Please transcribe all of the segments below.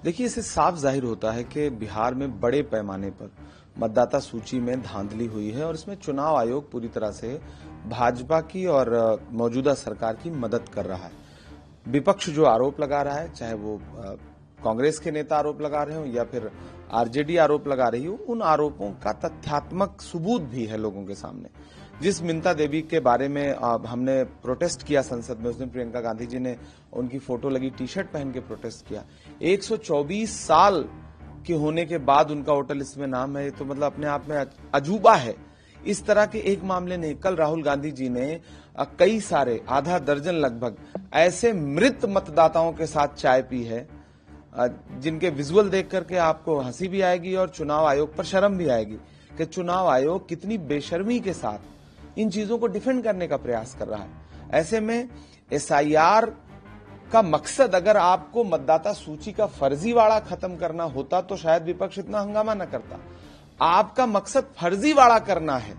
देखिए, इससे साफ जाहिर होता है कि बिहार में बड़े पैमाने पर मतदाता सूची में धांधली हुई है और इसमें चुनाव आयोग पूरी तरह से भाजपा की और मौजूदा सरकार की मदद कर रहा है। विपक्ष जो आरोप लगा रहा है, चाहे वो कांग्रेस के नेता आरोप लगा रहे हो या फिर आरजेडी आरोप लगा रही हो, उन आरोपों का तथ्यात्मक सबूत भी है लोगों के सामने। जिस मिंता देवी के बारे में हमने प्रोटेस्ट किया संसद में, उस दिन प्रियंका गांधी जी ने उनकी फोटो लगी टी शर्ट पहन के प्रोटेस्ट किया। 124 साल के होने के बाद उनका वोटर लिस्ट में नाम है, तो मतलब अपने आप में अजूबा है। इस तरह के एक मामले नहीं, कल राहुल गांधी जी ने कई सारे, आधा दर्जन लगभग ऐसे मृत मतदाताओं के साथ चाय पी है जिनके विजुअल देख करके आपको हंसी भी आएगी और चुनाव आयोग पर शर्म भी आएगी कि चुनाव आयोग कितनी बेशर्मी के साथ इन चीजों को डिफेंड करने का प्रयास कर रहा है। ऐसे में एसआईआर का मकसद अगर आपको मतदाता सूची का फर्जीवाड़ा खत्म करना होता तो शायद विपक्ष इतना हंगामा न करता। आपका मकसद फर्जीवाड़ा करना है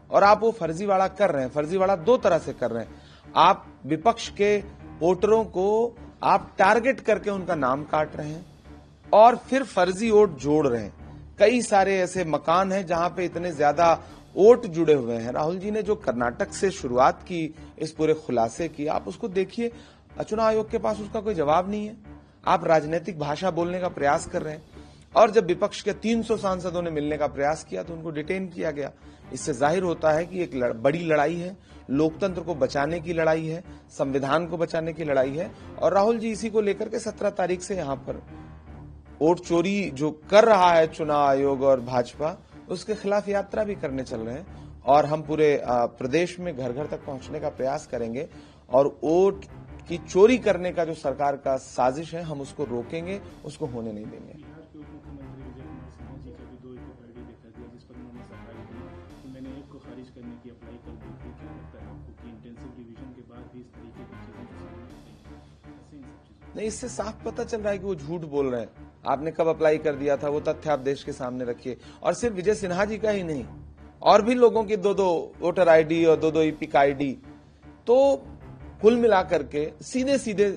और आप वो फर्जीवाड़ा कर रहे हैं। फर्जीवाड़ा दो तरह से कर रहे हैं। आप विपक्ष के वोटरों को आप टारगेट करके उनका नाम काट रहे हैं और फिर फर्जी वोट जोड़ रहे हैं। कई सारे ऐसे मकान हैं जहां पे इतने ज्यादा वोट जुड़े हुए हैं। राहुल जी ने जो कर्नाटक से शुरुआत की, इस पूरे खुलासे की, आप उसको देखिए। चुनाव आयोग के पास उसका कोई जवाब नहीं है। आप राजनीतिक भाषा बोलने का प्रयास कर रहे हैं और जब विपक्ष के 300 सांसदों ने मिलने का प्रयास किया तो उनको डिटेन किया गया। इससे जाहिर होता है कि एक बड़ी लड़ाई है, लोकतंत्र को बचाने की लड़ाई है, संविधान को बचाने की लड़ाई है। और राहुल जी इसी को लेकर के 17 तारीख से यहां पर वोट चोरी जो कर रहा है चुनाव आयोग और भाजपा, उसके खिलाफ यात्रा भी करने चल रहे हैं। और हम पूरे प्रदेश में घर घर तक पहुंचने का प्रयास करेंगे और वोट की चोरी करने का जो सरकार का साजिश है, हम उसको रोकेंगे, उसको होने नहीं देंगे। नहीं, इससे साफ पता चल रहा है कि वो झूठ बोल रहे हैं। आपने कब अप्लाई कर दिया था, वो तथ्य आप देश के सामने रखिए। और सिर्फ विजय सिन्हा जी का ही नहीं, और भी लोगों की 2-2 वोटर आईडी और 2-2 ईपिक आईडी। तो कुल मिलाकर के सीधे सीधे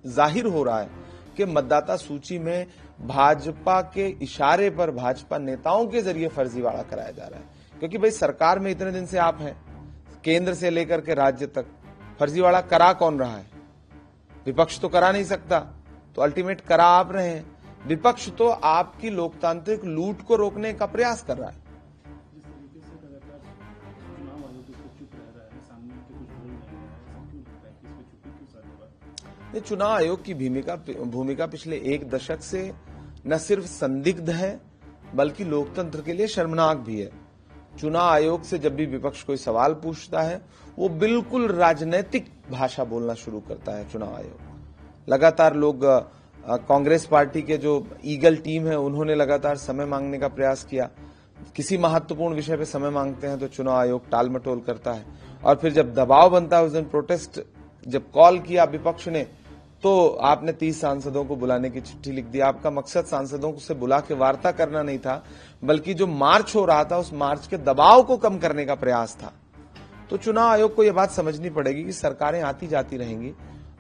जाहिर हो रहा है कि मतदाता सूची में भाजपा के इशारे पर, भाजपा नेताओं के जरिए फर्जीवाड़ा कराया जा रहा है। क्योंकि भाई सरकार में इतने दिन से आप हैं, केंद्र से लेकर के राज्य तक, फर्जीवाड़ा करा कौन रहा है? विपक्ष तो करा नहीं सकता, तो अल्टीमेट करा आप रहे हैं। विपक्ष तो आपकी लोकतांत्रिक लूट को रोकने का प्रयास कर रहा है। चुनाव आयोग की भूमिका पिछले 1 दशक से न सिर्फ संदिग्ध है बल्कि लोकतंत्र के लिए शर्मनाक भी है। चुनाव आयोग से जब भी विपक्ष कोई सवाल पूछता है, वो बिल्कुल राजनीतिक भाषा बोलना शुरू करता है। चुनाव आयोग लगातार, लोग कांग्रेस पार्टी के जो ईगल टीम है उन्होंने लगातार समय मांगने का प्रयास किया। किसी महत्वपूर्ण विषय पे समय मांगते हैं तो चुनाव आयोग टाल मटोल करता है। और फिर जब दबाव बनता है, उस दिन प्रोटेस्ट जब कॉल किया विपक्ष ने, तो आपने 30 सांसदों को बुलाने की चिट्ठी लिख दी। आपका मकसद सांसदों से बुला के वार्ता करना नहीं था, बल्कि जो मार्च हो रहा था उस मार्च के दबाव को कम करने का प्रयास था। तो चुनाव आयोग को यह बात समझनी पड़ेगी कि सरकारें आती जाती रहेंगी,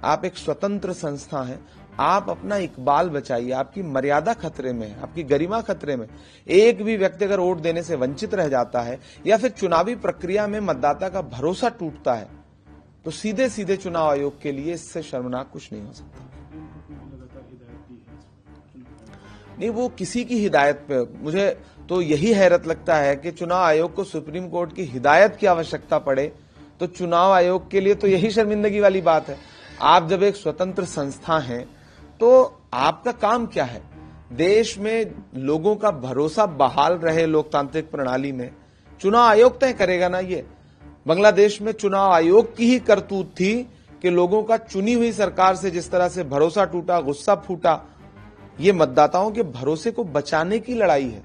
आप एक स्वतंत्र संस्था हैं, आप अपना इकबाल बचाइए। आपकी मर्यादा खतरे में है, आपकी गरिमा खतरे में। एक भी व्यक्ति अगर वोट देने से वंचित रह जाता है या फिर चुनावी प्रक्रिया में मतदाता का भरोसा टूटता है, तो सीधे सीधे चुनाव आयोग के लिए इससे शर्मनाक कुछ नहीं हो सकता। नहीं, वो किसी की हिदायत पे, मुझे तो यही हैरत लगता है कि चुनाव आयोग को सुप्रीम कोर्ट की हिदायत की आवश्यकता पड़े, तो चुनाव आयोग के लिए तो यही शर्मिंदगी वाली बात है। आप जब एक स्वतंत्र संस्था हैं तो आपका काम क्या है? देश में लोगों का भरोसा बहाल रहे लोकतांत्रिक प्रणाली में, चुनाव आयोग तय करेगा ना। ये बांग्लादेश में चुनाव आयोग की ही करतूत थी कि लोगों का चुनी हुई सरकार से जिस तरह से भरोसा टूटा, गुस्सा फूटा। ये मतदाताओं के भरोसे को बचाने की लड़ाई है,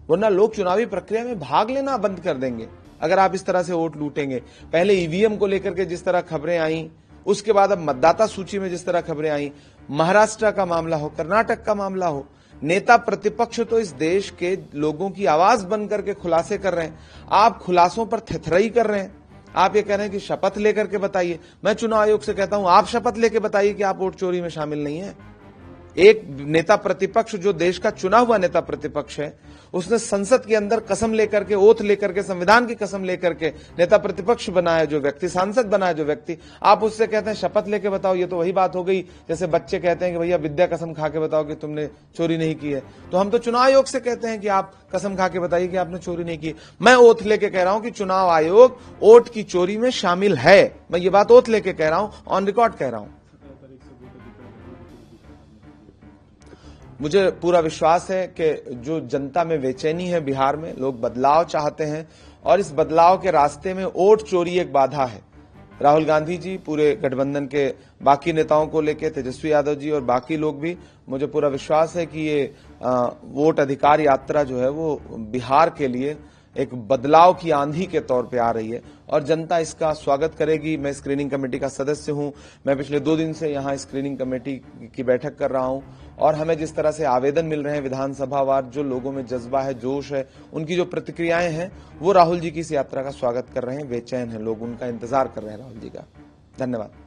वरना लोग चुनावी प्रक्रिया में भाग लेना बंद कर देंगे अगर आप इस तरह से वोट लूटेंगे। पहले ईवीएम को लेकर के जिस तरह खबरें आई, उसके बाद अब मतदाता सूची में जिस तरह खबरें आई, महाराष्ट्र का मामला हो, कर्नाटक का मामला हो, नेता प्रतिपक्ष तो इस देश के लोगों की आवाज बनकर के खुलासे कर रहे हैं। आप खुलासों पर थेथराई कर रहे हैं। आप ये कह रहे हैं कि शपथ लेकर के बताइए। मैं चुनाव आयोग से कहता हूं, आप शपथ लेकर बताइए कि आप वोट चोरी में शामिल नहीं है। एक नेता प्रतिपक्ष जो देश का चुना हुआ नेता प्रतिपक्ष है, उसने संसद के अंदर कसम लेकर के, ओथ लेकर के, संविधान की कसम लेकर के नेता प्रतिपक्ष बनाया जो व्यक्ति, सांसद बनाया जो व्यक्ति, आप उससे कहते हैं शपथ लेके बताओ। ये तो वही बात हो गई जैसे बच्चे कहते हैं कि भैया विद्या कसम खा के बताओ कि तुमने चोरी नहीं की है। तो हम तो चुनाव आयोग से कहते हैं कि आप कसम खा के बताइए कि आपने चोरी नहीं की। मैं ओथ लेके कह रहा हूं कि चुनाव आयोग वोट की चोरी में शामिल है। मैं ये बात ओथ लेके कह रहा हूं, ऑन रिकॉर्ड कह रहा हूं। मुझे पूरा विश्वास है कि जो जनता में बेचैनी है बिहार में, लोग बदलाव चाहते हैं और इस बदलाव के रास्ते में वोट चोरी एक बाधा है। राहुल गांधी जी, पूरे गठबंधन के बाकी नेताओं को लेकर, तेजस्वी यादव जी और बाकी लोग भी, मुझे पूरा विश्वास है कि ये वोट अधिकार यात्रा जो है वो बिहार के लिए एक बदलाव की आंधी के तौर पे आ रही है और जनता इसका स्वागत करेगी। मैं स्क्रीनिंग कमेटी का सदस्य हूं। मैं पिछले 2 दिन से यहां स्क्रीनिंग कमेटी की बैठक कर रहा हूं और हमें जिस तरह से आवेदन मिल रहे हैं विधानसभावार, जो लोगों में जज्बा है, जोश है, उनकी जो प्रतिक्रियाएं हैं, वो राहुल जी की इस यात्रा का स्वागत कर रहे हैं। बेचैन है लोग, उनका इंतजार कर रहे हैं राहुल जी का। धन्यवाद।